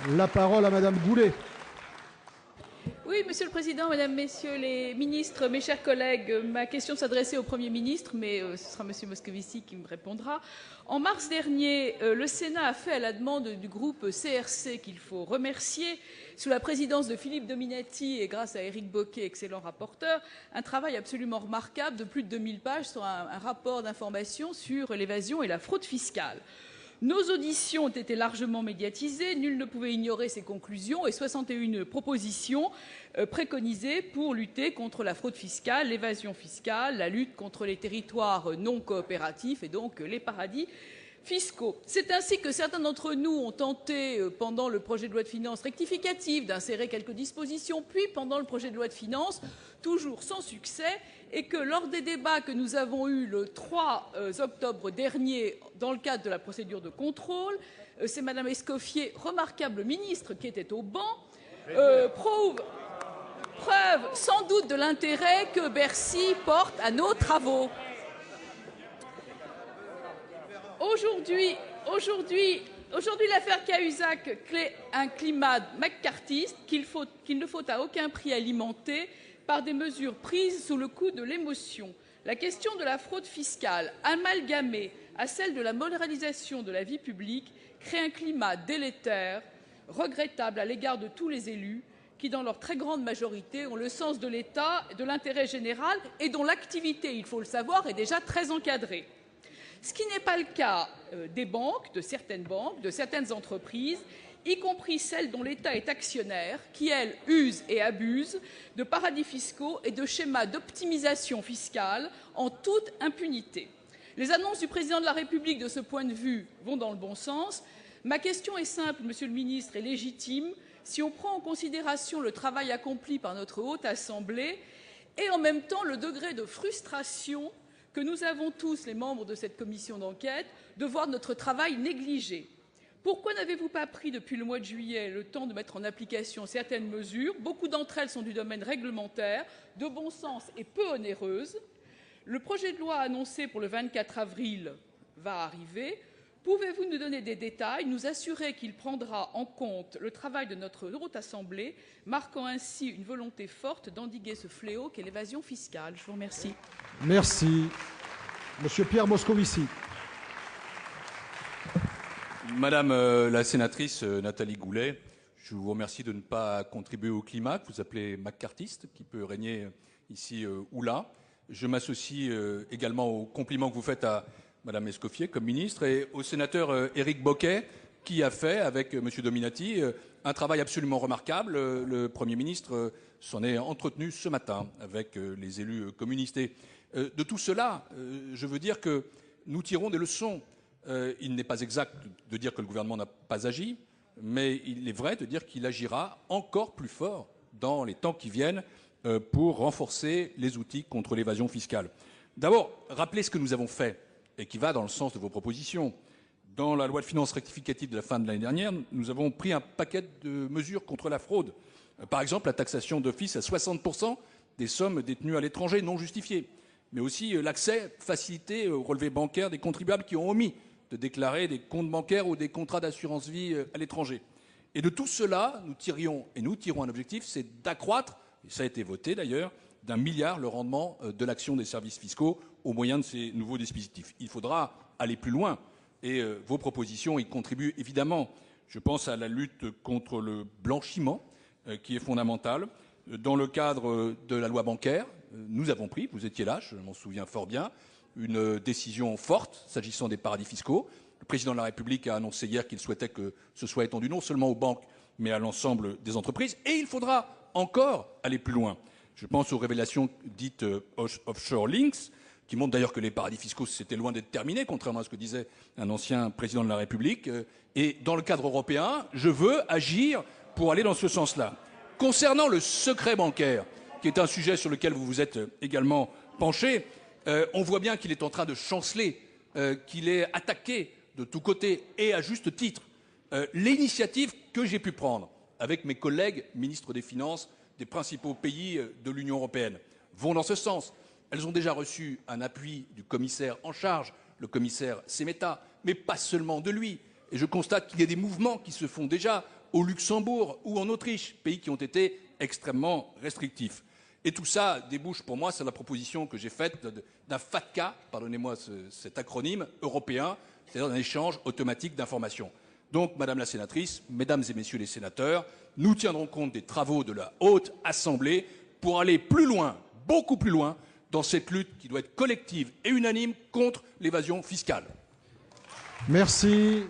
La parole à Madame Goulet. Oui, Monsieur le Président, Mesdames, Messieurs les ministres, mes chers collègues, ma question s'adressait au Premier ministre, mais ce sera Monsieur Moscovici qui me répondra. En mars dernier, le Sénat a fait, à la demande du groupe CRC, qu'il faut remercier, sous la présidence de Philippe Dominati et grâce à Éric Bocquet, excellent rapporteur, un travail absolument remarquable de plus de 2000 pages sur un rapport d'information sur l'évasion et la fraude fiscale. Nos auditions ont été largement médiatisées, nul ne pouvait ignorer ces conclusions et 61 propositions préconisées pour lutter contre la fraude fiscale, l'évasion fiscale, la lutte contre les territoires non coopératifs et donc les paradis fiscaux. C'est ainsi que certains d'entre nous ont tenté, pendant le projet de loi de finances rectificative, d'insérer quelques dispositions, puis pendant le projet de loi de finances, toujours sans succès, et que lors des débats que nous avons eus le 3 octobre dernier dans le cadre de la procédure de contrôle, c'est Madame Escoffier, remarquable ministre, qui était au banc, preuve sans doute de l'intérêt que Bercy porte à nos travaux. Aujourd'hui, l'affaire Cahuzac crée un climat McCarthyiste qu'il ne faut à aucun prix alimenter par des mesures prises sous le coup de l'émotion. La question de la fraude fiscale, amalgamée à celle de la moralisation de la vie publique, crée un climat délétère, regrettable à l'égard de tous les élus, qui, dans leur très grande majorité, ont le sens de l'État et de l'intérêt général et dont l'activité, il faut le savoir, est déjà très encadrée. Ce qui n'est pas le cas des banques, de certaines entreprises, y compris celles dont l'État est actionnaire, qui, elles, usent et abusent de paradis fiscaux et de schémas d'optimisation fiscale en toute impunité. Les annonces du président de la République, de ce point de vue, vont dans le bon sens. Ma question est simple, Monsieur le ministre, et légitime. Si on prend en considération le travail accompli par notre Haute Assemblée et en même temps le degré de frustration que nous avons tous, les membres de cette commission d'enquête, de voir notre travail négligé. Pourquoi n'avez-vous pas pris, depuis le mois de juillet, le temps de mettre en application certaines mesures? Beaucoup d'entre elles sont du domaine réglementaire, de bon sens et peu onéreuses. Le projet de loi annoncé pour le 24 avril va arriver. Pouvez-vous nous donner des détails, nous assurer qu'il prendra en compte le travail de notre Haute Assemblée, marquant ainsi une volonté forte d'endiguer ce fléau qu'est l'évasion fiscale? Je vous remercie. Merci. Monsieur Pierre Moscovici. Madame la sénatrice Nathalie Goulet, je vous remercie de ne pas contribuer au climat que vous appelez McCarthyiste, qui peut régner ici ou là. Je m'associe également aux compliments que vous faites à Madame Escoffier comme ministre et au sénateur Éric Bocquet, qui a fait, avec Monsieur Dominati, un travail absolument remarquable. Le Premier ministre s'en est entretenu ce matin avec les élus communistes. Et, de tout cela, je veux dire que nous tirons des leçons. Il n'est pas exact de dire que le gouvernement n'a pas agi, mais il est vrai de dire qu'il agira encore plus fort dans les temps qui viennent pour renforcer les outils contre l'évasion fiscale. D'abord, rappelez ce que nous avons fait et qui va dans le sens de vos propositions. Dans la loi de finances rectificative de la fin de l'année dernière, nous avons pris un paquet de mesures contre la fraude. Par exemple, la taxation d'office à 60% des sommes détenues à l'étranger non justifiées, mais aussi l'accès facilité au relevé bancaire des contribuables qui ont omis de déclarer des comptes bancaires ou des contrats d'assurance vie à l'étranger. Et de tout cela, nous tirons un objectif, c'est d'accroître, et ça a été voté d'ailleurs, d'1 milliard le rendement de l'action des services fiscaux au moyen de ces nouveaux dispositifs. Il faudra aller plus loin et vos propositions y contribuent évidemment. Je pense à la lutte contre le blanchiment qui est fondamentale. Dans le cadre de la loi bancaire, nous avons pris, vous étiez là, je m'en souviens fort bien, une décision forte s'agissant des paradis fiscaux. Le président de la République a annoncé hier qu'il souhaitait que ce soit étendu non seulement aux banques, mais à l'ensemble des entreprises. Et il faudra encore aller plus loin. Je pense aux révélations dites offshore links, qui montrent d'ailleurs que les paradis fiscaux, c'était loin d'être terminé, contrairement à ce que disait un ancien président de la République. Et dans le cadre européen, je veux agir pour aller dans ce sens-là. Concernant le secret bancaire, qui est un sujet sur lequel vous vous êtes également penché, on voit bien qu'il est en train de chanceler, qu'il est attaqué de tous côtés, et à juste titre. L'initiative que j'ai pu prendre avec mes collègues ministres des Finances des principaux pays de l'Union européenne vont dans ce sens. Elles ont déjà reçu un appui du commissaire en charge, le commissaire Šemeta, mais pas seulement de lui. Et je constate qu'il y a des mouvements qui se font déjà au Luxembourg ou en Autriche, pays qui ont été extrêmement restrictifs. Et tout ça débouche pour moi sur la proposition que j'ai faite d'un FATCA, pardonnez-moi cet acronyme européen, c'est-à-dire un échange automatique d'informations. Donc, Madame la sénatrice, Mesdames et Messieurs les sénateurs, nous tiendrons compte des travaux de la Haute Assemblée pour aller plus loin, beaucoup plus loin, dans cette lutte qui doit être collective et unanime contre l'évasion fiscale. Merci.